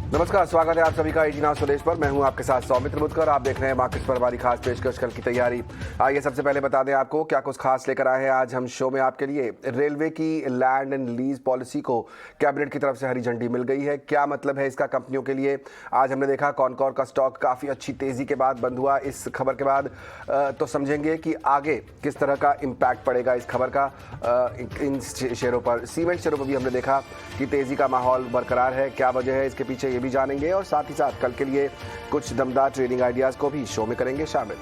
नमस्कार, स्वागत है आप सभी का एजी नाउ स्वदेश पर। मैं हूं आपके साथ सौमित्र मुदकर। आप देख रहे हैं मार्केट्स पर हमारी खास पेशकश कल की तैयारी। आइए सबसे पहले बता दें आपको क्या कुछ खास लेकर आए हैं आज हम शो में आपके लिए। रेलवे की लैंड एंड लीज पॉलिसी को कैबिनेट की तरफ से हरी झंडी मिल गई है। क्या मतलब है इसका कंपनियों के लिए? आज हमने देखा कॉनकॉर का स्टॉक काफ़ी अच्छी तेज़ी के बाद बंद हुआ। इस खबर के बाद तो समझेंगे कि आगे किस तरह का इम्पैक्ट पड़ेगा इस खबर का इन शेयरों पर। सीमेंट शेयरों पर भी हमने देखा कि तेज़ी का माहौल बरकरार है। क्या वजह है इसके पीछे ये भी जानेंगे और साथ ही साथ कल के लिए कुछ दमदार ट्रेडिंग आइडियाज को भी शो में करेंगे शामिल।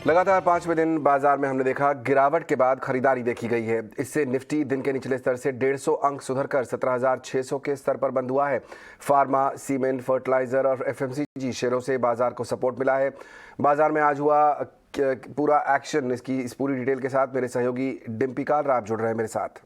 लगातार 5वें दिन बाजार में हमने देखा गिरावट के बाद खरीदारी देखी गई है। इससे निफ्टी दिन के निचले स्तर से 150 अंक सुधरकर 17,600 के स्तर पर बंद हुआ है। फार्मा, सीमेंट, फर्टिलाइजर और एफएमसीजी शेयरों से बाजार को सपोर्ट मिला है। बाजार में आज हुआ पूरा एक्शन, इसकी इस पूरी डिटेल के साथ मेरे सहयोगी डिम्पी कालरा जुड़ रहे हैं मेरे साथ।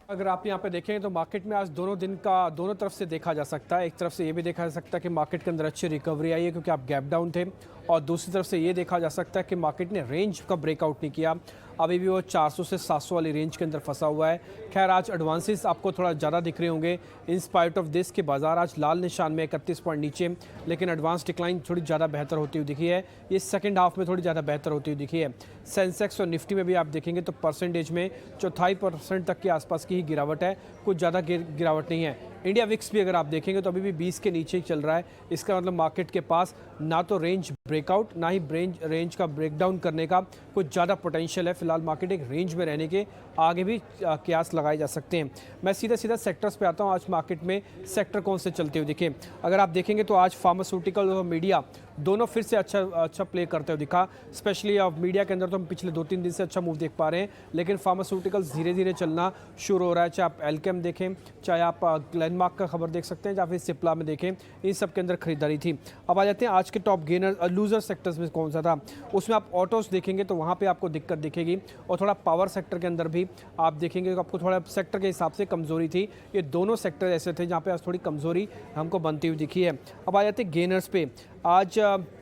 अगर आप यहाँ पे देखें तो मार्केट में आज दोनों दिन का दोनों तरफ से देखा जा सकता है। एक तरफ से ये भी देखा जा सकता है कि मार्केट के अंदर अच्छी रिकवरी आई है क्योंकि आप गैप डाउन थे, और दूसरी तरफ से ये देखा जा सकता है कि मार्केट ने रेंज का ब्रेकआउट नहीं किया। अभी भी वो 400 से 700 वाली रेंज के अंदर फंसा हुआ है। खैर आज एडवांसेस आपको थोड़ा ज़्यादा दिख रहे होंगे इन स्पाइट ऑफ दिस कि बाजार आज लाल निशान में 31 पॉइंट नीचे, लेकिन एडवांस डिक्लाइन थोड़ी ज़्यादा बेहतर होती हुई दिखी है। ये सेकंड हाफ में थोड़ी ज़्यादा बेहतर होती हुई दिखी है। सेंसेक्स और निफ्टी में भी आप देखेंगे तो परसेंटेज में 0.25% तक के आसपास की ही गिरावट है, कुछ ज़्यादा गिरावट नहीं है। इंडिया विक्स भी अगर आप देखेंगे तो अभी भी 20 के नीचे ही चल रहा है। इसका मतलब मार्केट के पास ना तो रेंज ब्रेकआउट ना ही रेंज का ब्रेकडाउन करने का कुछ ज़्यादा पोटेंशियल है। फिलहाल मार्केट एक रेंज में रहने के आगे भी कयास लगाए जा सकते हैं। मैं सीधा सेक्टर्स पे आता हूँ। आज मार्केट में सेक्टर कौन से चलते हुए दिखे, अगर आप देखेंगे तो आज फार्मास्यूटिकल और मीडिया दोनों फिर से अच्छा प्ले करते हुए दिखा। स्पेशली मीडिया के अंदर तो हम पिछले 2-3 दिन से अच्छा मूव देख पा रहे हैं, लेकिन फार्मास्यूटिकल्स धीरे धीरे चलना शुरू हो रहा है। चाहे आप एल्केम देखें, चाहे आप ग्लेनमार्क का खबर देख सकते हैं, या फिर सिप्ला में देखें, इन सब के अंदर खरीदारी थी। अब आ जाते हैं आज के टॉप गेनर लूजर सेक्टर्स में कौन सा था। उसमें आप ऑटोस देखेंगे तो वहाँ पे आपको दिक्कत दिखेगी, और थोड़ा पावर सेक्टर के अंदर भी आप देखेंगे तो आपको थोड़ा सेक्टर के हिसाब से कमजोरी थी। ये दोनों सेक्टर ऐसे थे जहाँ पे आज थोड़ी कमजोरी हमको बनती हुई दिखी है। अब आ जाते हैं गेनर्स पे। आज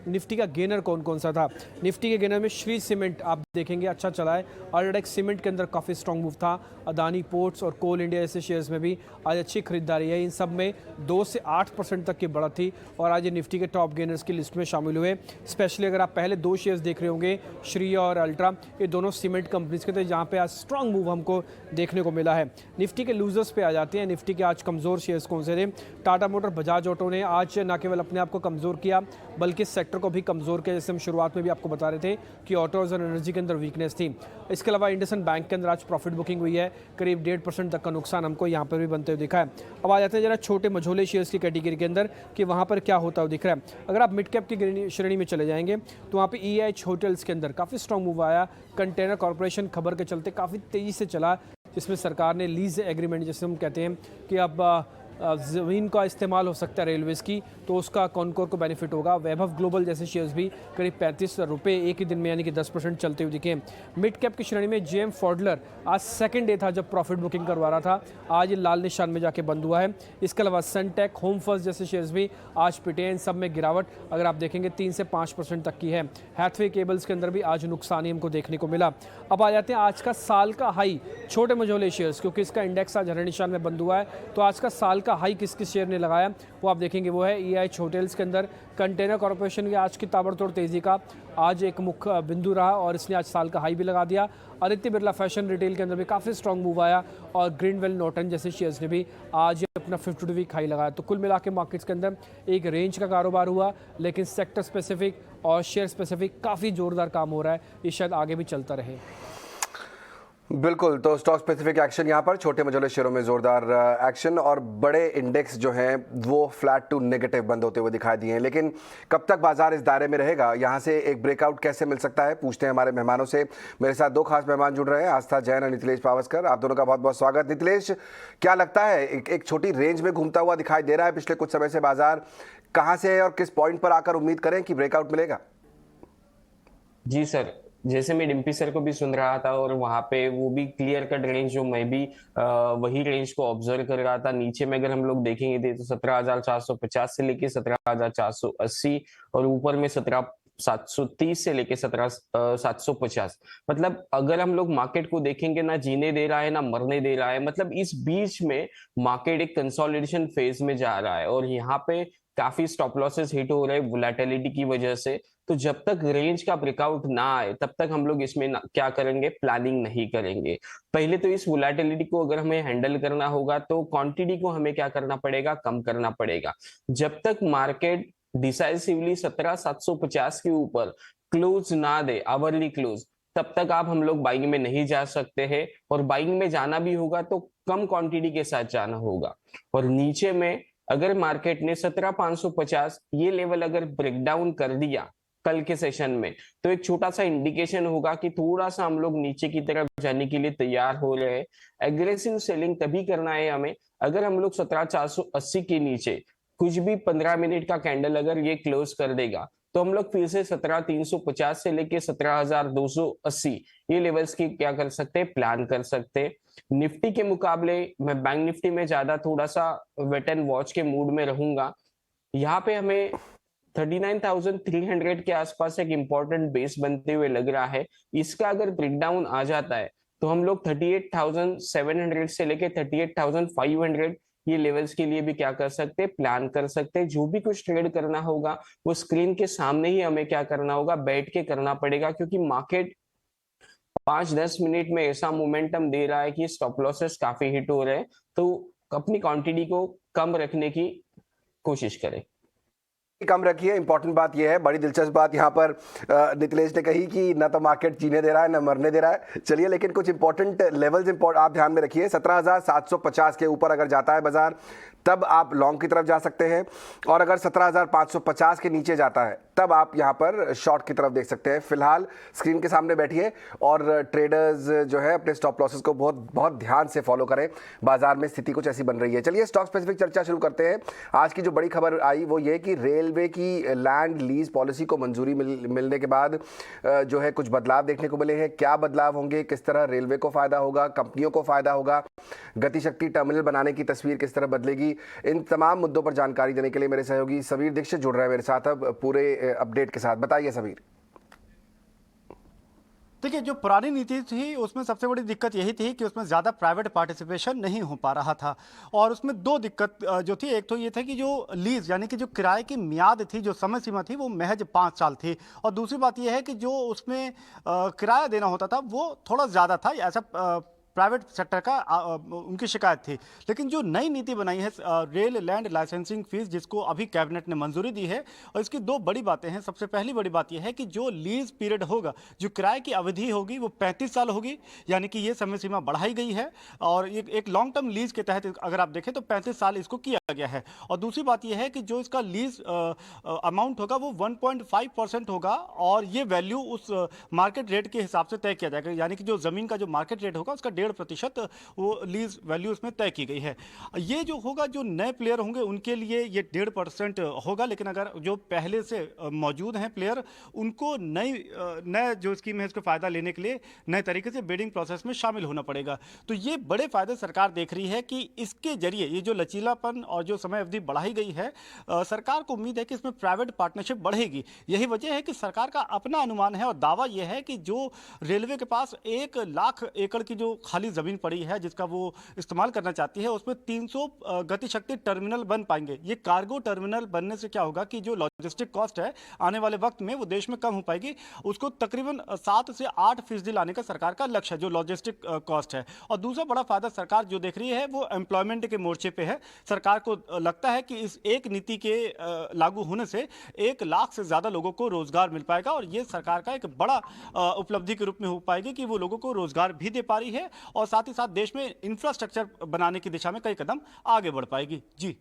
निफ्टी का गेनर कौन कौन सा था। निफ्टी के गेनर में श्री सीमेंट आप देखेंगे अच्छा चला है। अल्ट्राटेक सीमेंट के अंदर काफ़ी स्ट्रॉन्ग मूव था। अदानी पोर्ट्स और कोल इंडिया जैसे शेयर्स में भी आज अच्छी खरीदारी है। इन सब में 2 से 8% तक की बढ़त थी, और आज ये निफ्टी के टॉप गेनर्स की लिस्ट में शामिल हुए। स्पेशली अगर आप पहले 2 शेयर्स देख रहे होंगे, श्री और अल्ट्रा, ये दोनों सीमेंट कंपनीज के थे जहाँ पे आज स्ट्रॉन्ग मूव हमको देखने को मिला है। निफ्टी के लूजर्स पे आ जाते हैं। निफ्टी के आज कमज़ोर शेयर्स कौन से थे। टाटा मोटर, बजाज ऑटो ने आज न केवल अपने आप को कमज़ोर किया बल्कि सेक्टर को भी कमज़ोर किया, जैसे हम शुरुआत में भी आपको बता रहे थे कि ऑटोज और एनर्जी के अंदर वीकनेस थी। इसके अलावा इंडसइंड बैंक के अंदर आज प्रॉफिट बुकिंग हुई है, करीब 1.5% तक का नुकसान हमको यहाँ पर भी बनते हुए दिखा है। अब आ जाते हैं जरा छोटे मझोले शेयर्स की कैटेगरी के अंदर कि वहाँ पर क्या होता हुआ दिख रहा है। अगर आप मिड कैप की श्रेणी में चले जाएंगे तो वहाँ पर EIH होटल्स के अंदर काफ़ी स्ट्रॉन्ग मूव आया। कंटेनर कॉर्पोरेशन खबर के चलते काफ़ी तेज़ी से चला, जिसमें सरकार ने लीज एग्रीमेंट, जैसे हम कहते हैं कि अब ज़मीन का इस्तेमाल हो सकता है रेलवेज़ की, तो उसका कॉनकोर को बेनिफिट होगा। वैभव ग्लोबल जैसे शेयर्स भी करीब 35 रुपये एक ही दिन में यानी कि 10% चलते हुए दिखे। मिड कैप की श्रेणी में जेएम फॉडलर आज सेकंड डे था जब प्रॉफिट बुकिंग करवा रहा था, आज ये लाल निशान में जाके बंद हुआ है। इसके अलावा सनटेक, होम फर्स्ट जैसे शेयर्स भी आज पिटे हैं। इन सब में गिरावट अगर आप देखेंगे 3 से 5% तक की है। हैथवे केबल्स के अंदर भी आज नुकसान ही हमको देखने को मिला। अब आ जाते हैं आज का साल का हाई छोटे मझोले शेयर्स, क्योंकि इसका इंडेक्स आज हरे निशान में बंद हुआ है। तो आज का साल का हाई किस किस शेयर ने लगाया वो आप देखेंगे, वो है EIH होटल्स के अंदर। कंटेनर कॉर्पोरेशन की आज की ताबड़तोड़ तेजी का आज एक मुख्य बिंदु रहा और इसने आज साल का हाई भी लगा दिया। आदित्य बिरला फैशन रिटेल के अंदर भी काफ़ी स्ट्रॉन्ग मूव आया, और ग्रीनवेल नॉर्टन जैसे शेयर्स ने भी आज अपना 52 वीक हाई लगाया। तो कुल मिला के मार्केट्स के अंदर एक रेंज का कारोबार हुआ, लेकिन सेक्टर स्पेसिफिक और शेयर स्पेसिफिक काफ़ी ज़ोरदार काम हो रहा है। ये शायद आगे भी चलता रहे। बिल्कुल, तो स्टॉक स्पेसिफिक एक्शन यहाँ पर, छोटे मझोले शेयरों में जोरदार एक्शन, और बड़े इंडेक्स जो हैं वो फ्लैट टू नेगेटिव बंद होते हुए दिखाई दिए हैं। लेकिन कब तक बाजार इस दायरे में रहेगा, यहाँ से एक ब्रेकआउट कैसे मिल सकता है, पूछते हैं हमारे मेहमानों से। मेरे साथ 2 खास मेहमान जुड़ रहे हैं, आस्था जैन और नीतिलेश पावस्कर। आप दोनों का बहुत बहुत स्वागत। नीतिलेश, क्या लगता है, एक छोटी रेंज में घूमता हुआ दिखाई दे रहा है पिछले कुछ समय से बाजार, कहाँ से है और किस पॉइंट पर आकर उम्मीद करें कि ब्रेकआउट मिलेगा? जी सर, जैसे मैं डिम्पी सर को भी सुन रहा था और वहां पे वो भी क्लियर कट रेंज जो मैं भी वही रेंज को ऑब्जर्व कर रहा था। नीचे में अगर हम लोग देखेंगे तो 17,450 से लेके 17,480 और ऊपर में 1730 से लेके 750। मतलब अगर हम लोग मार्केट को देखेंगे, ना जीने दे रहा है ना मरने दे रहा है। मतलब इस बीच में मार्केट एक कंसोलिडेशन फेज में जा रहा है और यहाँ पे काफी स्टॉप लॉसेस हिट हो रहे हैं वोलेटिलिटी की वजह से। तो जब तक रेंज का ब्रेकआउट ना आए तब तक हम लोग इसमें क्या करेंगे, प्लानिंग नहीं करेंगे। पहले तो इस वोलेटिलिटी को अगर हमें हैंडल करना होगा तो क्वांटिटी को हमें क्या करना पड़ेगा, कम करना पड़ेगा। जब तक मार्केट डिसाइसिवली 17,750 के ऊपर क्लोज ना दे, आवरली क्लोज, तब तक आप हम लोग बाइंग में नहीं जा सकते हैं। और बाइंग में जाना भी होगा तो कम क्वांटिटी के साथ जाना होगा। और नीचे में अगर मार्केट ने 17,550 ये लेवल अगर ब्रेकडाउन कर दिया कल के सेशन में, तो एक छोटा सा इंडिकेशन होगा कि थोड़ा सा हम लोग नीचे की तरफ जाने के लिए तैयार हो रहे हैं। एग्रेसिव सेलिंग तभी करना है हमें अगर हम लोग 17,480 के नीचे कुछ भी 15 मिनट का कैंडल अगर ये क्लोज कर देगा तो हम लोग फिर से 17,350 से लेके 17,280 ये लेवल्स की क्या कर सकते हैं, प्लान कर सकते हैं। निफ्टी के मुकाबले मैं बैंक निफ्टी में ज्यादा थोड़ा सा वेट एंड वॉच के मूड में रहूंगा। यहाँ पे हमें 39,300 के आसपास एक इंपॉर्टेंट बेस बनते हुए लग रहा है। इसका अगर ब्रेकडाउन आ जाता है तो हम लोग 38,700 से लेके 38,500 ये लेवल्स के लिए भी क्या कर सकते हैं, प्लान कर सकते हैं। जो भी कुछ ट्रेड करना होगा वो स्क्रीन के सामने ही हमें क्या करना होगा, बैठ के करना पड़ेगा। क्योंकि मार्केट 5-10 मिनट में ऐसा मोमेंटम दे रहा है कि स्टॉप लॉसेस काफी हिट हो रहे हैं। तो अपनी क्वांटिटी को कम रखने की कोशिश करें। कम रखिए। इंपॉर्टेंट बात यह है, बड़ी दिलचस्प बात यहाँ पर नितिलेश ने कही कि ना तो मार्केट जीने दे रहा है ना मरने दे रहा है। चलिए, लेकिन कुछ इंपॉर्टेंट लेवल्स आप ध्यान में रखिए। 17,750 के ऊपर अगर जाता है बाजार तब आप लॉन्ग की तरफ जा सकते हैं, और अगर 17,550 के नीचे जाता है तब आप यहाँ पर शॉर्ट की तरफ देख सकते हैं। फिलहाल स्क्रीन के सामने बैठिए और ट्रेडर्स जो है अपने स्टॉप लॉसेस को बहुत बहुत ध्यान से फॉलो करें। बाजार में स्थिति कुछ ऐसी बन रही है। चलिए स्टॉक स्पेसिफिक चर्चा शुरू करते हैं। आज की जो बड़ी खबर आई वो ये कि रेलवे की लैंड लीज पॉलिसी को मंजूरी मिलने के बाद जो है कुछ बदलाव देखने को मिले हैं। क्या बदलाव होंगे, किस तरह रेलवे को फायदा होगा, कंपनियों को फायदा होगा, गतिशक्ति टर्मिनल बनाने की तस्वीर किस तरह बदलेगी, इन तमाम मुद्दों पर जानकारी देने के लिए मेरे सहयोगी सबीर दीक्षित जुड़ रहे हैं मेरे साथ अब पूरे अपडेट के साथ। बताइए सबीर। देखिए, जो पुरानी नीति थी उसमें सबसे बड़ी दिक्कत यही थी कि उसमें ज़्यादा प्राइवेट पार्टिसिपेशन नहीं हो पा रहा था। और उसमें दो दिक्कत जो थी, एक तो ये था कि जो लीज यानी कि जो किराए की मियाद थी, जो समय सीमा थी, वो महज 5 साल थी। और दूसरी बात यह है कि जो उसमें किराया देना होता था वो थोड़ा ज़्यादा था। ऐसा प्राइवेट सेक्टर का उनकी शिकायत थी। लेकिन जो नई नीति बनाई है रेल लैंड लाइसेंसिंग फीस, जिसको अभी कैबिनेट ने मंजूरी दी है, और इसकी दो बड़ी बातें हैं। सबसे पहली बड़ी बात यह है कि जो लीज पीरियड होगा, जो किराए की अवधि होगी, वो 35 साल होगी। यानी कि ये समय सीमा बढ़ाई गई है। और एक लॉन्ग टर्म लीज के तहत अगर आप देखें तो 35 साल इसको किया गया है। और दूसरी बात यह है कि जो इसका लीज अमाउंट होगा वो 1.5% होगा, और ये वैल्यू उस मार्केट रेट के हिसाब से तय किया जाएगा। यानी कि जो जमीन का जो मार्केट रेट होगा उसका 1.5% वो लीज वैल्यू उसमें तय की गई है। ये जो होगा, जो नए प्लेयर होंगे उनके लिए ये 1.5% होगा। लेकिन अगर जो पहले से मौजूद हैं प्लेयर, उनको नए जो स्कीम है इसको फायदा लेने के लिए नए तरीके से बिडिंग प्रोसेस में शामिल होना पड़ेगा। तो ये बड़े फायदे सरकार देख रही है कि इसके जरिए ये जो लचीलापन और जो समय अवधि बढ़ाई गई है, सरकार को उम्मीद है कि इसमें प्राइवेट पार्टनरशिप बढ़ेगी। यही वजह है कि सरकार का अपना अनुमान है और दावा यह है कि जो रेलवे के पास 1 लाख एकड़ की जो खाली जमीन पड़ी है जिसका वो इस्तेमाल करना चाहती है, उसमें 300 गतिशक्ति टर्मिनल बन पाएंगे। ये कार्गो टर्मिनल बनने से क्या होगा कि जो लॉजिस्टिक कॉस्ट है आने वाले वक्त में वो देश में कम हो पाएगी। उसको तकरीबन 7 से 8% लाने का सरकार का लक्ष्य है, जो लॉजिस्टिक कॉस्ट है। और दूसरा बड़ा फायदा सरकार जो देख रही है वो एम्प्लॉयमेंट के मोर्चे पे है। सरकार को लगता है कि इस एक नीति के लागू होने से 1 लाख से ज्यादा लोगों को रोजगार मिल पाएगा, और ये सरकार का एक बड़ा उपलब्धि के रूप में हो पाएगी कि वो लोगों को रोजगार भी दे पा रही है और साथ ही साथ देश में इंफ्रास्ट्रक्चर बनाने की दिशा में कई कदम आगे बढ़ पाएगी। जी,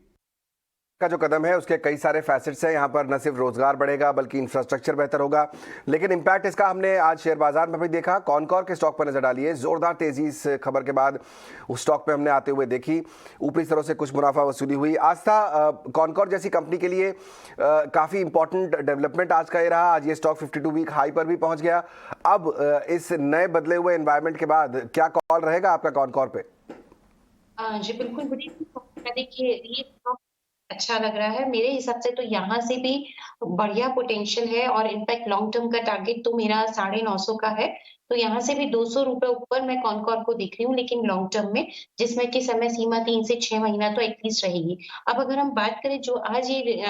का जो कदम है उसके कई सारे फैसेट्स हैं। यहाँ पर न सिर्फ रोजगार बढ़ेगा बल्कि इंफ्रास्ट्रक्चर बेहतर होगा। लेकिन इम्पैक्ट इसका हमने आज शेयर बाजार में भी देखा। कॉनकॉर के स्टॉक पर नजर डालिए। जोरदार तेजी इस खबर के बाद उस स्टॉक पे हमने आते हुए देखी। ऊपरी स्तरों से कुछ मुनाफा वसूली हुई। आस्था, कॉनकॉर जैसी कंपनी के लिए काफी इंपॉर्टेंट डेवलपमेंट आज का ये रहा। आज ये स्टॉक 52 वीक हाई पर भी पहुंच गया। अब इस नए बदले हुए एनवायरमेंट के बाद क्या कॉल रहेगा आपका कॉनकॉर पे? जी बिल्कुल। देखिए, ये अच्छा लग रहा है। मेरे हिसाब से तो यहाँ से भी बढ़िया पोटेंशियल है और इनफैक्ट लॉन्ग टर्म का टारगेट तो मेरा 950 का है। तो यहाँ से भी ₹200 ऊपर मैं कॉनकॉर को देख रही हूँ, लेकिन लॉन्ग टर्म में, जिसमें कि समय सीमा 3 से 6 महीना तो एटलीस्ट रहेगी। अब अगर हम बात करें जो आज ये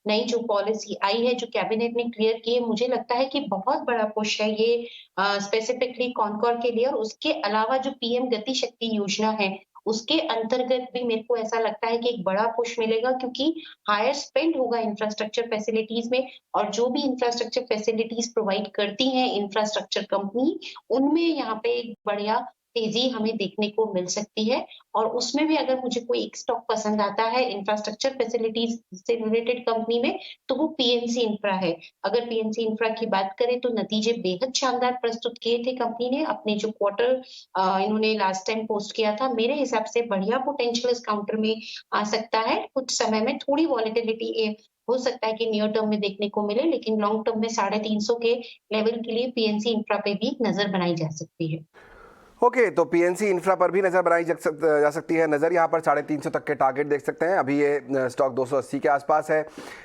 नई जो पॉलिसी आई है, जो कैबिनेट ने क्लियर की है, मुझे लगता है कि बहुत बड़ा पुश है ये स्पेसिफिकली कॉनकॉर के लिए, और उसके अलावा जो पीएम गति शक्ति योजना है, उसके अंतर्गत भी मेरे को ऐसा लगता है कि एक बड़ा पुश मिलेगा, क्योंकि हायर स्पेंड होगा इंफ्रास्ट्रक्चर फैसिलिटीज में, और जो भी इंफ्रास्ट्रक्चर फैसिलिटीज प्रोवाइड करती हैं इंफ्रास्ट्रक्चर कंपनी, उनमें यहाँ पे एक बढ़िया तेजी हमें देखने को मिल सकती है। और उसमें भी अगर मुझे कोई एक स्टॉक पसंद आता है इंफ्रास्ट्रक्चर फैसिलिटीज से रिलेटेड कंपनी में, तो वो पीएनसी इंफ्रा है। अगर पीएनसी इंफ्रा की बात करें तो नतीजे बेहद शानदार प्रस्तुत किए थे कंपनी ने, अपने जो क्वार्टर इन्होंने लास्ट टाइम पोस्ट किया था। मेरे हिसाब से बढ़िया पोटेंशियल इस काउंटर में आ सकता है। कुछ समय में थोड़ी वॉलेटिलिटी हो सकता है कि नियर टर्म में देखने को मिले, लेकिन लॉन्ग टर्म में 350 के लेवल के लिए पीएनसी इंफ्रा पे भी एक नजर बनाई जा सकती है। ओके, तो पीएनसी इंफ्रा पर भी नज़र बनाई जा सकती है नज़र। यहाँ पर 350 तक के टारगेट देख सकते हैं। अभी ये स्टॉक 280 के आसपास है।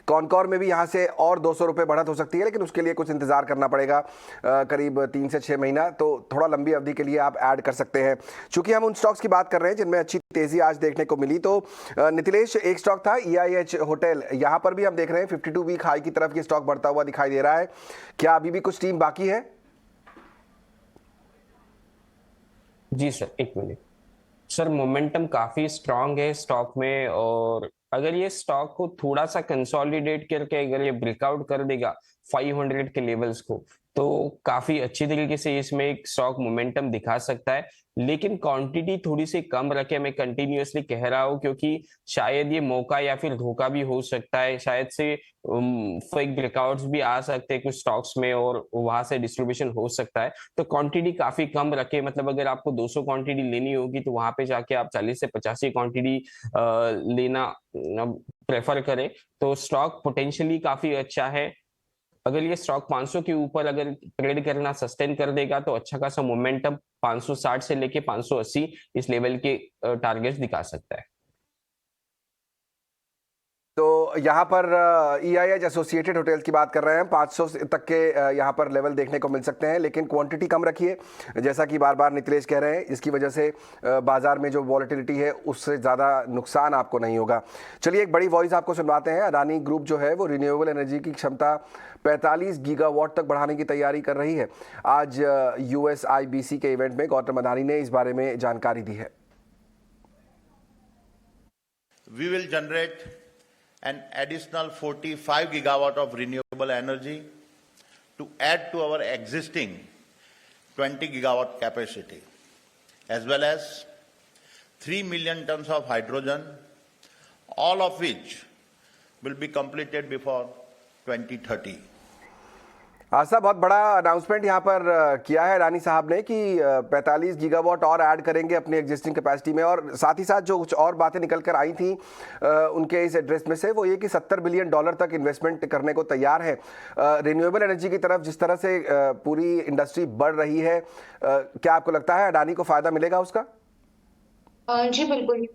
कॉनकॉर में भी यहाँ से और 200 रुपये बढ़त हो सकती है, लेकिन उसके लिए कुछ इंतजार करना पड़ेगा, करीब 3 से 6 महीना। तो थोड़ा लंबी अवधि के लिए आप ऐड कर सकते हैं। चूंकि हम उन स्टॉक्स की बात कर रहे हैं जिनमें अच्छी तेज़ी आज देखने को मिली, तो नितिलेश, एक स्टॉक था EIH होटल, यहाँ पर भी हम देख रहे हैं 52 वीक हाई की तरफ ये स्टॉक बढ़ता हुआ दिखाई दे रहा है। क्या अभी भी कुछ टीम बाकी है? जी सर, एक मिनट सर। मोमेंटम काफी स्ट्रांग है स्टॉक में, और अगर ये स्टॉक को थोड़ा सा कंसोलिडेट करके अगर ये ब्रेकआउट कर देगा 500 के लेवल्स को, तो काफी अच्छी तरीके से इसमें एक स्टॉक मोमेंटम दिखा सकता है। लेकिन क्वांटिटी थोड़ी सी कम रखे, मैं कंटिन्यूअसली कह रहा हूँ, क्योंकि शायद ये मौका या फिर धोखा भी हो सकता है। शायद से फेक ब्रेकआउट्स भी आ सकते हैं कुछ स्टॉक्स में, और वहां से डिस्ट्रीब्यूशन हो सकता है। तो क्वांटिटी काफी कम रखे, मतलब अगर आपको 200 क्वांटिटी लेनी होगी तो वहां पे जाके आप 40 से 85 क्वांटिटी लेना प्रेफर करें। तो स्टॉक पोटेंशियली काफी अच्छा है। अगर ये स्टॉक 500 के ऊपर अगर ट्रेड करना सस्टेन कर देगा तो अच्छा खासा मोमेंटम 560 से लेके 580 इस लेवल के टारगेट्स दिखा सकता है। तो यहाँ पर EIH एसोसिएटेड होटल्स की बात कर रहे हैं, 500 तक के यहाँ पर लेवल देखने को मिल सकते हैं, लेकिन क्वांटिटी कम रखिए, जैसा कि बार बार नितिलेश कह रहे हैं। इसकी वजह से बाजार में जो वॉलेटिलिटी है उससे ज़्यादा नुकसान आपको नहीं होगा। चलिए, एक बड़ी वॉइस आपको सुनवाते हैं। अदानी ग्रुप जो है वो रिन्यूएबल एनर्जी की क्षमता 45 गीगावाट तक बढ़ाने की तैयारी कर रही है। आज USIBC के इवेंट में गौतम अदानी ने इस बारे में जानकारी दी है। We will generate an additional 45 gigawatt of renewable energy to add to our existing 20 gigawatt capacity, as well as 3 million tons of hydrogen, all of which will be completed before 2030. आशा, बहुत बड़ा announcement यहाँ पर किया है अडानी साहब ने कि 45 gigawatt और ऐड करेंगे अपनी एग्जिस्टिंग कैपेसिटी में। और साथ ही साथ जो कुछ और बातें निकल कर आई थी उनके इस एड्रेस में से, वो ये कि $70 बिलियन तक इन्वेस्टमेंट करने को तैयार है रिन्यूएबल एनर्जी की तरफ। जिस तरह से पूरी इंडस्ट्री बढ़ रही है, क्या आपको लगता है अडानी को फ़ायदा मिलेगा उसका? जी बिल्कुल,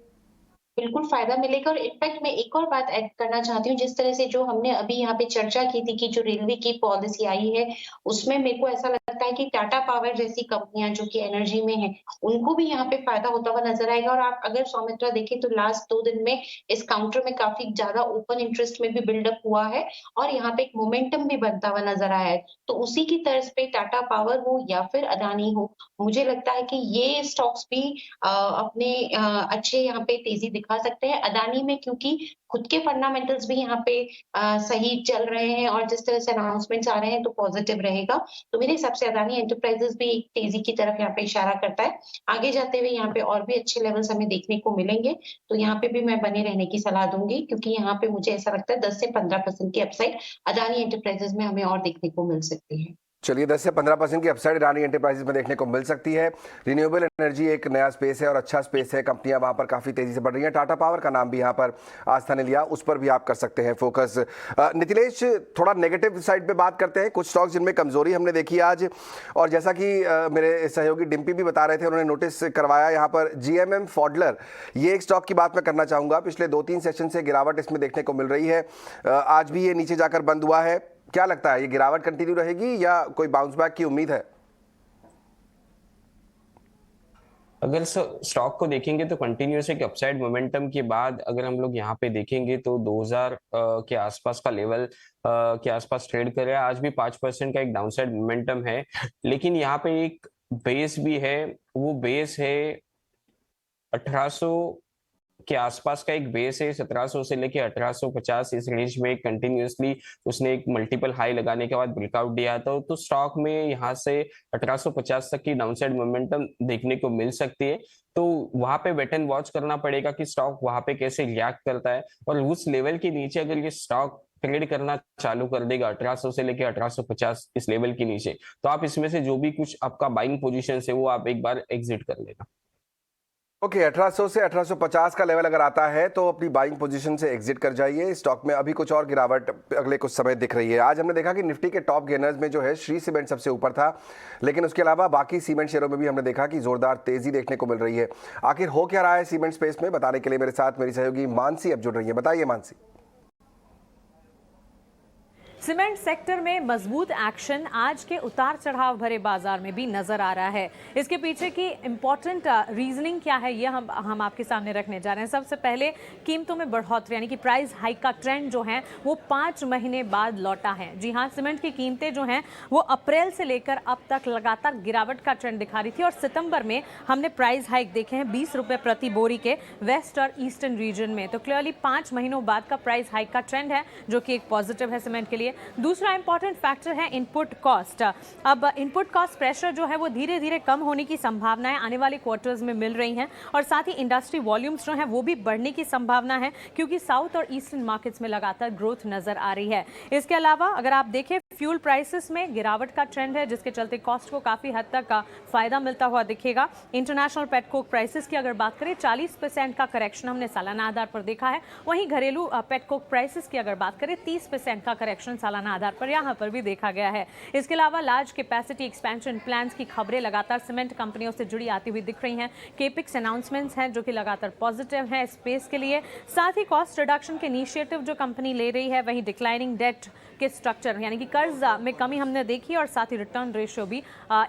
बिल्कुल फायदा मिलेगा। और इनफैक्ट मैं एक और बात ऐड करना चाहती हूँ, जिस तरह से जो हमने अभी यहाँ पे चर्चा की थी कि जो रेलवे की पॉलिसी आई है, उसमें मेरे को ऐसा लगता है कि टाटा पावर जैसी कंपनियां जो कि एनर्जी में हैं, उनको भी यहाँ पे फायदा होता हुआ नजर आएगा। और आप अगर सौमित्रा देखें तो लास्ट 2 दिन में इस काउंटर में काफी ज्यादा ओपन इंटरेस्ट में भी बिल्डअप हुआ है, और यहाँ पे एक मोमेंटम भी बनता हुआ नजर आया है। तो उसी की तर्ज पे टाटा पावर हो या फिर अदानी हो, मुझे लगता है कि ये स्टॉक्स भी अपने अच्छे यहाँ पे तेजी दिखा सकते हैं। अदानी में क्योंकि खुद के फंडामेंटल्स भी यहाँ पे सही चल रहे हैं, और जिस तरह से अनाउंसमेंट्स आ रहे हैं तो पॉजिटिव रहेगा। तो मेरे हिसाब से अदानी एंटरप्राइजेस भी एक तेजी की तरफ यहाँ पे इशारा करता है। आगे जाते हुए यहाँ पे और भी अच्छे लेवल्स हमें देखने को मिलेंगे, तो यहाँ पे भी मैं बने रहने की सलाह दूंगी, क्योंकि यहाँ पे मुझे ऐसा लगता है 10 से 15% की अपसाइड अदानी एंटरप्राइजेस में हमें और देखने को मिल सकती है। चलिए 10 से 15% की अपसाइड ईरानी एंटरप्राइजेस में देखने को मिल सकती है। रिन्यूएबल एनर्जी एक नया स्पेस है और अच्छा स्पेस है, कंपनियां वहां पर काफी तेजी से बढ़ रही हैं। टाटा पावर का नाम भी यहां पर आस्था ने लिया, उस पर भी आप कर सकते हैं फोकस। नितिलेश, थोड़ा नेगेटिव साइड पे बात करते हैं, कुछ स्टॉक्स जिनमें कमजोरी हमने देखी आज, और जैसा कि मेरे सहयोगी डिम्पी भी बता रहे थे, उन्होंने नोटिस करवाया यहाँ पर GMM फॉडलर, ये एक स्टॉक की बात मैं करना चाहूंगा। पिछले 2-3 सेशन से गिरावट इसमें देखने को मिल रही है, आज भी ये नीचे जाकर बंद हुआ है। क्या लगता है, ये गिरावट कंटिन्यू रहेगी या कोई बाउंस बैक की उम्मीद है? अगर स्टॉक को देखेंगे तो कंटिन्यूस एक अपसाइड मोमेंटम के बाद अगर हम लोग यहाँ पे देखेंगे तो 2000 के आसपास का लेवल के आसपास ट्रेड कर रहा है। आज भी 5% का एक डाउनसाइड मोमेंटम है, लेकिन यहाँ पे एक बेस भी है, वो बेस है 1800 के आसपास का एक बेस है। 1700 से लेके 1850 इस रेंज में कंटिन्यूअसली उसने एक मल्टीपल हाई लगाने के बाद ब्रेकआउट दिया था, तो स्टॉक में यहाँ से 1850 तक की डाउनसाइड मोमेंटम देखने को मिल सकती है। तो वहां पे वेट एंड वॉच करना पड़ेगा कि स्टॉक वहां पे कैसे रिएक्ट करता है, और उस लेवल के नीचे अगर ये स्टॉक ट्रेड करना चालू कर देगा 1800 से लेके 1850 इस लेवल के नीचे, तो आप इसमें से जो भी कुछ आपका बाइंग पोजीशन है वो आप एक बार एग्जिट कर लेना। ओके, 1800 से 1850 का लेवल अगर आता है तो अपनी बाइंग पोजीशन से एग्जिट कर जाइए। स्टॉक में अभी कुछ और गिरावट अगले कुछ समय दिख रही है। आज हमने देखा कि निफ्टी के टॉप गेनर्स में जो है श्री सीमेंट सबसे ऊपर था, लेकिन उसके अलावा बाकी सीमेंट शेयरों में भी हमने देखा कि जोरदार तेजी देखने को मिल रही है। आखिर हो क्या रहा है सीमेंट स्पेस में, बताने के लिए मेरे साथ मेरी सहयोगी मानसी अब जुड़ रही है। बताइए मानसी। सीमेंट सेक्टर में मजबूत एक्शन आज के उतार चढ़ाव भरे बाजार में भी नजर आ रहा है। इसके पीछे की इंपॉर्टेंट रीजनिंग क्या है, ये हम आपके सामने रखने जा रहे हैं। सबसे पहले कीमतों में बढ़ोतरी यानी कि प्राइस हाइक का ट्रेंड जो है वो 5 महीने बाद लौटा है। जी हाँ, सीमेंट की कीमतें जो हैं वो अप्रैल से लेकर अब तक लगातार गिरावट का ट्रेंड दिखा रही थी, और सितंबर में हमने प्राइस हाइक देखे हैं 20 रुपये प्रति बोरी के वेस्ट और ईस्टर्न रीजन में। तो क्लियरली 5 महीनों बाद का प्राइस हाइक का ट्रेंड है, जो कि एक पॉजिटिव है सीमेंट के लिए। दूसरा इंपॉर्टेंट फैक्टर है इनपुट कॉस्ट। अब इनपुट कॉस्ट प्रेशर जो है वो धीरे धीरे कम होने की संभावनाएं आने वाले क्वार्टर्स में मिल रही हैं, और साथ ही इंडस्ट्री वॉल्यूम्स जो है वो भी बढ़ने की संभावना है, क्योंकि साउथ और ईस्टर्न मार्केट्स में लगातार ग्रोथ नजर आ रही है। इसके अलावा अगर आप देखें फ्यूल प्राइसेस में गिरावट का ट्रेंड है, जिसके चलते कॉस्ट को काफी हद तक का फायदा मिलता हुआ दिखेगा। इंटरनेशनल पेटकोक प्राइसेस की अगर बात करें 40% का करेक्शन हमने सालाना आधार पर देखा है, वहीं घरेलू पेटकोक प्राइसेस की अगर बात करें 30% का करेक्शन सालाना आधार पर यहां पर भी देखा गया है। इसके अलावा लार्ज कैपेसिटी एक्सपेंशन प्लान्स की खबरें लगातार सीमेंट कंपनियों से जुड़ी आती हुई दिख रही हैं। केपिक्स अनाउंसमेंट्स हैं जो कि लगातार पॉजिटिव हैं स्पेस के लिए। साथ ही कॉस्ट रिडक्शन के इनिशिएटिव जो कंपनी ले रही है, वहीं डिक्लाइनिंग डेट के स्ट्रक्चर यानी कि कर्ज में कमी हमने देखी, और साथ ही रिटर्न रेशियो भी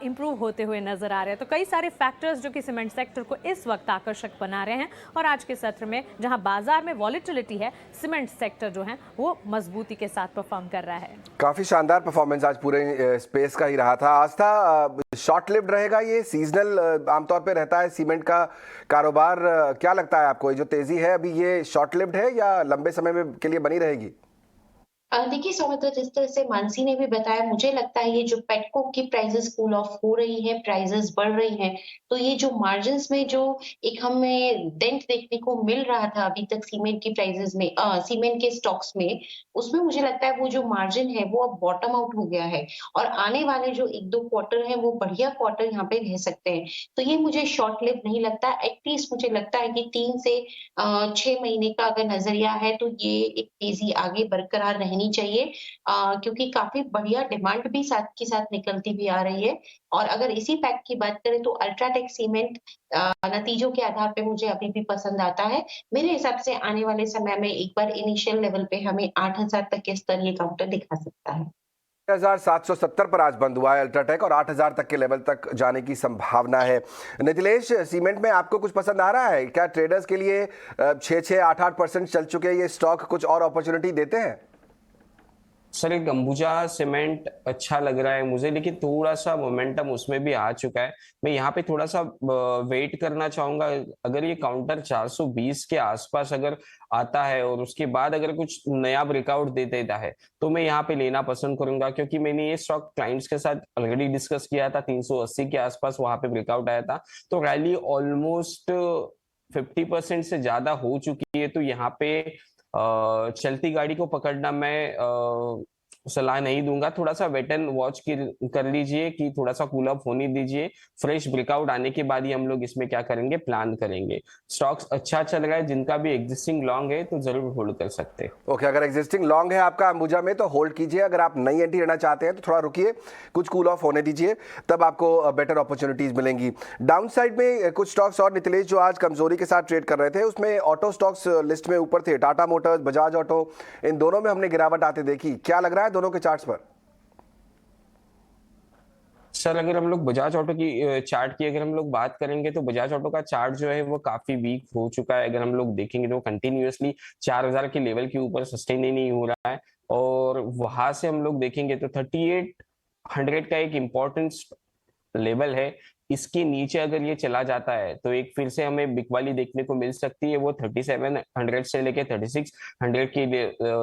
इंप्रूव होते हुए नजर आ रहे हैं। तो कई सारे फैक्टर्स जो कि सीमेंट सेक्टर को इस वक्त आकर्षक बना रहे हैं, और आज के सत्र में जहां बाजार में वॉलेटिलिटी है, सीमेंट सेक्टर जो है वो मजबूती के साथ परफॉर्म कर रहा है। काफी शानदार परफॉर्मेंस आज पूरे स्पेस का ही रहा था। आस्था, शॉर्ट लिव्ड रहेगा ये? सीजनल आमतौर पे रहता है सीमेंट का कारोबार, क्या लगता है आपको ये जो तेजी है अभी ये शॉर्ट लिव्ड है या लंबे समय में के लिए बनी रहेगी? देखिए सौमित्र, जिस तरह से मानसी ने भी बताया, मुझे लगता है ये जो पेटकोक की प्राइसेस कूल ऑफ हो रही है, प्राइसेस बढ़ रही हैं, तो ये जो मार्जिन्स में जो एक हमें डेंट देखने को मिल रहा था अभी तक सीमेंट की प्राइसेस में, सीमेंट के स्टॉक्स में, उसमें मुझे लगता है वो जो मार्जिन है वो अब बॉटम आउट हो गया है, और आने वाले जो 1-2 क्वार्टर हैं वो बढ़िया क्वार्टर यहाँ पे रह सकते हैं। तो ये मुझे शॉर्ट लिव नहीं लगता। एटलीस्ट मुझे लगता है कि 3 से 6 महीने का अगर नजरिया है तो ये एक तेजी आगे बरकरार रहनी चाहिए, क्योंकि काफी बढ़िया डिमांड भी साथ के साथ निकलती भी आ रही है। और अगर इसी पैक की बात करें तो अल्ट्राटेक सीमेंट नतीजों के आधार पे मुझे अभी भी पसंद आता है। मेरे हिसाब से आने वाले समय में एक बार इनिशियल लेवल पे हमें 8000 तक के स्तर ये काउंटर दिखा सकता है। 1770 पर आज बंद हुआ है अल्ट्राटेक, और 8000 तक के लेवल तक जाने की संभावना है। नितिलेश, सीमेंट में आपको कुछ पसंद आ रहा है क्या? ट्रेडर्स के लिए 6-8% चल चुके ये स्टॉक कुछ और अपॉर्चुनिटी देते हैं? सर, एक अंबुजा सीमेंट अच्छा लग रहा है मुझे, लेकिन थोड़ा सा मोमेंटम उसमें भी आ चुका है। मैं यहाँ पे थोड़ा सा वेट करना चाहूंगा। अगर ये काउंटर 420 के आसपास अगर आता है और उसके बाद अगर कुछ नया ब्रेकआउट दे देता है तो मैं यहाँ पे लेना पसंद करूंगा, क्योंकि मैंने ये स्टॉक क्लाइंट्स के साथ ऑलरेडी डिस्कस किया था। 380 के आसपास वहां पे ब्रेकआउट आया था, तो रैली ऑलमोस्ट 50% से ज्यादा हो चुकी है। तो यहाँ पे चलती गाड़ी को पकड़ना मैं सलाह नहीं दूंगा, थोड़ा सा वेट एंड वॉच कर लीजिए कि थोड़ा सा कूल ऑफ होने दीजिए। फ्रेश ब्रेकआउट आने के बाद ही हम लोग इसमें क्या करेंगे, प्लान करेंगे। स्टॉक्स अच्छा चल रहा है, जिनका भी एग्जिस्टिंग लॉन्ग है तो जरूर होल्ड कर सकते हैं। ओके, अगर एग्जिस्टिंग लॉन्ग है आपका अंबुजा में तो होल्ड कीजिए, अगर आप नई एंट्री लेना चाहते हैं तो थोड़ा रुकिए, कुछ कूल ऑफ होने दीजिए, तब आपको बेटर अपॉर्चुनिटीज मिलेंगी। डाउन साइड में कुछ स्टॉक्स और नितिलेश जो आज कमजोरी के साथ ट्रेड कर रहे थे, उसमें ऑटो स्टॉक्स लिस्ट में ऊपर थे, टाटा मोटर्स, बजाज ऑटो, इन दोनों में हमने गिरावट आते देखी। क्या लग रहा है दोनों के चार्ट्स पर? सर अगर हम लोग बजाज ऑटो की चार्ट की अगर हम लोग बात करेंगे तो बजाज ऑटो का चार्ट जो है वो काफी वीक हो चुका है। अगर हम लोग देखेंगे तो कंटिन्यूअसली 4000 के लेवल के ऊपर सस्टेन ही नहीं हो रहा है, और वहां से हम लोग देखेंगे तो 3800 का एक इम्पोर्टेंट लेवल है। इसके नीचे अगर ये चला जाता है तो एक फिर से हमें बिकवाली देखने को मिल सकती है, वो 3700 से लेके 3600 के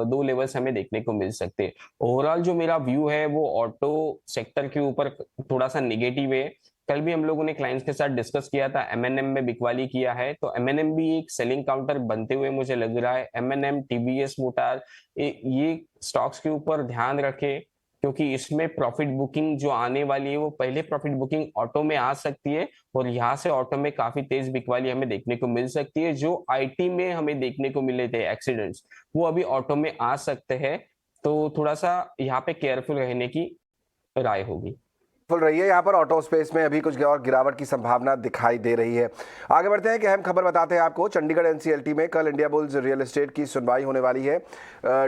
दो लेवल्स हमें देखने को मिल सकते हैं। ओवरऑल जो मेरा व्यू है वो ऑटो सेक्टर के ऊपर थोड़ा सा निगेटिव है। कल भी हम लोगों ने क्लाइंट्स के साथ डिस्कस किया था, एमएनएम में बिकवाली किया है, तो एमएनएम भी एक सेलिंग काउंटर बनते हुए मुझे लग रहा है। एमएनएम, टीवीएस मोटर, ये स्टॉक्स के ऊपर ध्यान रखें, क्योंकि इसमें प्रॉफिट बुकिंग जो आने वाली है वो पहले प्रॉफिट बुकिंग ऑटो में आ सकती है, और यहाँ से ऑटो में काफी तेज बिकवाली हमें देखने को मिल सकती है। जो आईटी में हमें देखने को मिले थे एक्सीडेंट्स, वो अभी ऑटो में आ सकते हैं, तो थोड़ा सा यहाँ पे केयरफुल रहने की राय होगी। फुल रही है यहाँ पर ऑटो स्पेस में, अभी कुछ और गिरावट की संभावना दिखाई दे रही है। आगे बढ़ते हैं कि अहम खबर बताते हैं आपको। चंडीगढ़ एनसीएलटी में कल इंडिया बुल्स रियल एस्टेट की सुनवाई होने वाली है।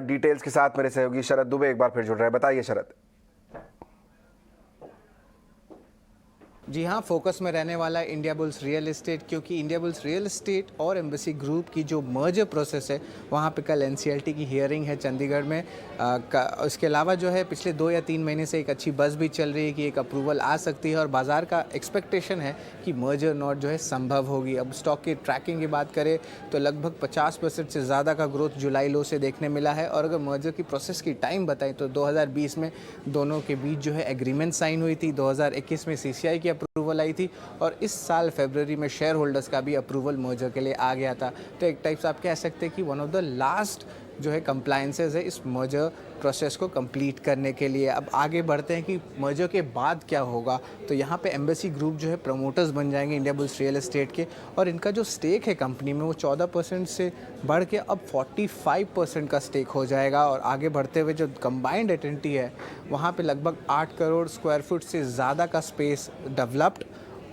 डिटेल्स के साथ मेरे सहयोगी शरद दुबे एक बार फिर जुड़ रहे हैं। बताइए शरद। जी हाँ, फोकस में रहने वाला है इंडिया बुल्स रियल एस्टेट, क्योंकि इंडिया बुल्स रियल एस्टेट और एम्बेसी ग्रुप की जो मर्जर प्रोसेस है वहाँ पे कल एनसीएलटी की हियरिंग है चंडीगढ़ में। इसके अलावा जो है पिछले 2 या 3 महीने से एक अच्छी बज़ भी चल रही है कि एक अप्रूवल आ सकती है, और बाज़ार का एक्सपेक्टेशन है कि मर्जर नॉट जो है संभव होगी। अब स्टॉक की ट्रैकिंग की बात करें तो लगभग 50% से ज़्यादा का ग्रोथ जुलाई लो से देखने मिला है। और अगर मर्जर की प्रोसेस की टाइम बताएं तो 2020 में दोनों के बीच जो है एग्रीमेंट साइन हुई थी, 2021 में सीसीआई की अप्रूवल आई थी, और इस साल फरवरी में शेयर होल्डर्स का भी अप्रूवल मर्जर के लिए आ गया था। तो एक टाइप से आप कह सकते हैं कि वन ऑफ द लास्ट जो है कंप्लायंसेस है इस मर्जर प्रोसेस को कंप्लीट करने के लिए। अब आगे बढ़ते हैं कि मर्जर के बाद क्या होगा। तो यहाँ पे एम्बेसी ग्रुप जो है प्रमोटर्स बन जाएंगे इंडिया बुल्स रियल एस्टेट के, और इनका जो स्टेक है कंपनी में वो 14% से बढ़ के अब 45% का स्टेक हो जाएगा। और आगे बढ़ते हुए जो कंबाइंड एंटिटी है वहाँ पे लगभग 8 करोड़ स्क्वायर फुट से ज़्यादा का स्पेस डेवलप्ड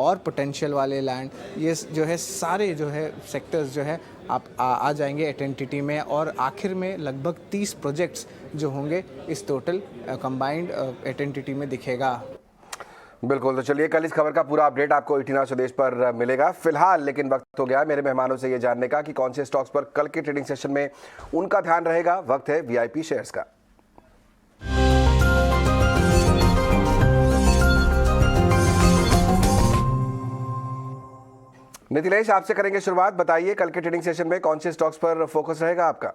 और पोटेंशियल वाले लैंड, ये जो है सारे जो है सेक्टर्स जो है आप आ जाएंगे एंटिटी में। और आखिर में लगभग 30 प्रोजेक्ट्स जो होंगे इस टोटल कंबाइंड एंटिटी में दिखेगा। बिल्कुल, तो चलिए कल इस खबर का पूरा अपडेट आपको ईटीना स्वदेश पर मिलेगा। फिलहाल लेकिन वक्त हो गया मेरे मेहमानों से ये जानने का कि कौन से स्टॉक्स पर कल के ट्रेडिंग सेशन में उनका ध्यान रहेगा। वक्त है वीआईपी शेयर्स का। नितिलेश, आपसे करेंगे शुरुआत। बताइए कल के ट्रेडिंग सेशन में कौन से स्टॉक्स पर फोकस रहेगा आपका?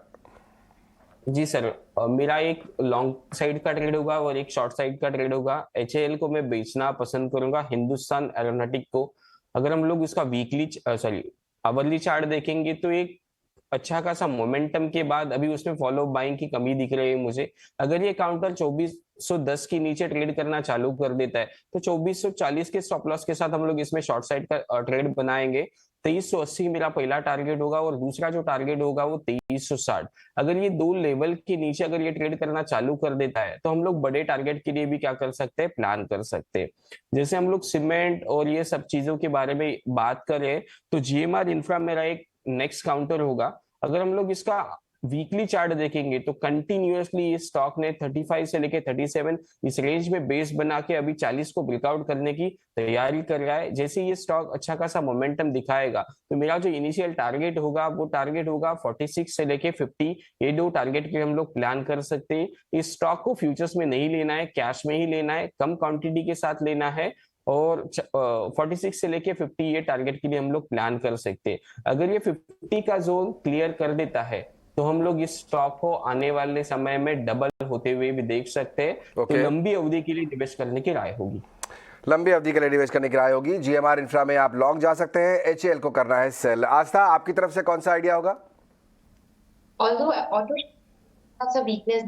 जी सर, मेरा एक लॉन्ग साइड का ट्रेड होगा और एक शॉर्ट साइड का ट्रेड होगा। एचएएल को मैं बेचना पसंद करूंगा, हिंदुस्तान एरोनॉटिक को। अगर हम लोग इसका आवरली चार्ट देखेंगे तो एक अच्छा खासा मोमेंटम के बाद अभी उसमें फॉलो बाइंग की कमी दिख रही है मुझे। अगर ये काउंटर 2410 के नीचे ट्रेड करना चालू कर देता है तो 2440 के स्टॉप लॉस के साथ हम लोग इसमें शॉर्ट साइड का ट्रेड बनाएंगे। 2380 मेरा पहला टारगेट होगा, और दूसरा जो टारगेट होगा वो 2360। अगर ये दो लेवल के नीचे अगर ये ट्रेड करना चालू कर देता है तो हम लोग बड़े टारगेट के लिए भी क्या कर सकते हैं, प्लान कर सकते हैं। जैसे हम लोग सीमेंट और ये सब चीजों के बारे में बात करें तो जीएमआर इंफ्रा मेरा एक नेक्स्ट काउंटर होगा। अगर हम लोग इसका वीकली चार्ट देखेंगे तो कंटिन्यूअसली इस स्टॉक ने 35 से लेके 37 इस रेंज में बेस बना के अभी 40 को ब्रेकआउट करने की तैयारी कर रहा है। जैसे ये स्टॉक अच्छा खासा मोमेंटम दिखाएगा तो मेरा जो इनिशियल टारगेट होगा वो टारगेट होगा 46 से लेके 50। ये दो टारगेट के हम लोग प्लान कर सकते हैं। इस स्टॉक को फ्यूचर्स में नहीं लेना है, कैश में ही लेना है, कम क्वांटिटी के साथ लेना है, और 46 से लेके 50 ये टारगेट के लिए हम लोग प्लान कर सकते हैं। अगर ये 50 का जोन क्लियर कर देता है तो हम लोग इस स्टॉक को आने वाले समय में डबल होते हुए भी देख सकते हैं। तो लंबी अवधि के लिए निवेश करने की राय होगी। लंबी अवधि के लिए निवेश करने की राय होगी। जीएमआर इंफ्रा में आप लॉन्ग जा सकते हैं, एचएएल को करना है सेल। आस्था, आपकी तरफ से कौन सा आइडिया होगा? ऑल्दो ऑटो वीकनेस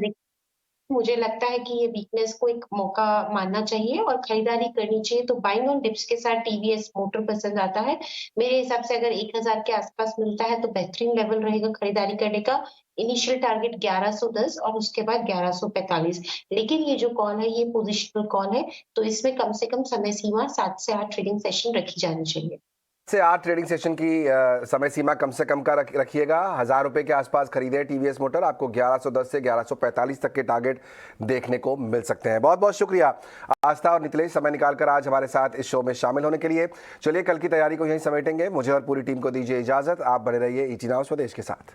मुझे लगता है कि ये वीकनेस को एक मौका मानना चाहिए और खरीदारी करनी चाहिए। तो बाइंग ऑन डिप्स के साथ टीवीएस मोटर पसंद आता है। मेरे हिसाब से अगर 1000 के आसपास मिलता है तो बेहतरीन लेवल रहेगा खरीदारी करने का। इनिशियल टारगेट 1110 और उसके बाद 1145। लेकिन ये जो कॉल है ये पोजिशनल कॉल है, तो इसमें कम से कम समय सीमा 7 से 8 ट्रेडिंग सेशन रखी जानी चाहिए। से 8 ट्रेडिंग सेशन की समय सीमा कम से कम का रखिएगा। 1000 रुपए के आसपास खरीदे टीवीएस मोटर, आपको 1110 से 1145 तक के टारगेट देखने को मिल सकते हैं। बहुत बहुत शुक्रिया आस्था और नितिलेश, समय निकालकर आज हमारे साथ इस शो में शामिल होने के लिए। चलिए कल की तैयारी को यहीं समेटेंगे। मुझे और पूरी टीम को दीजिए इजाजत। आप बने रहिए ईटी नाउ स्वदेश के साथ।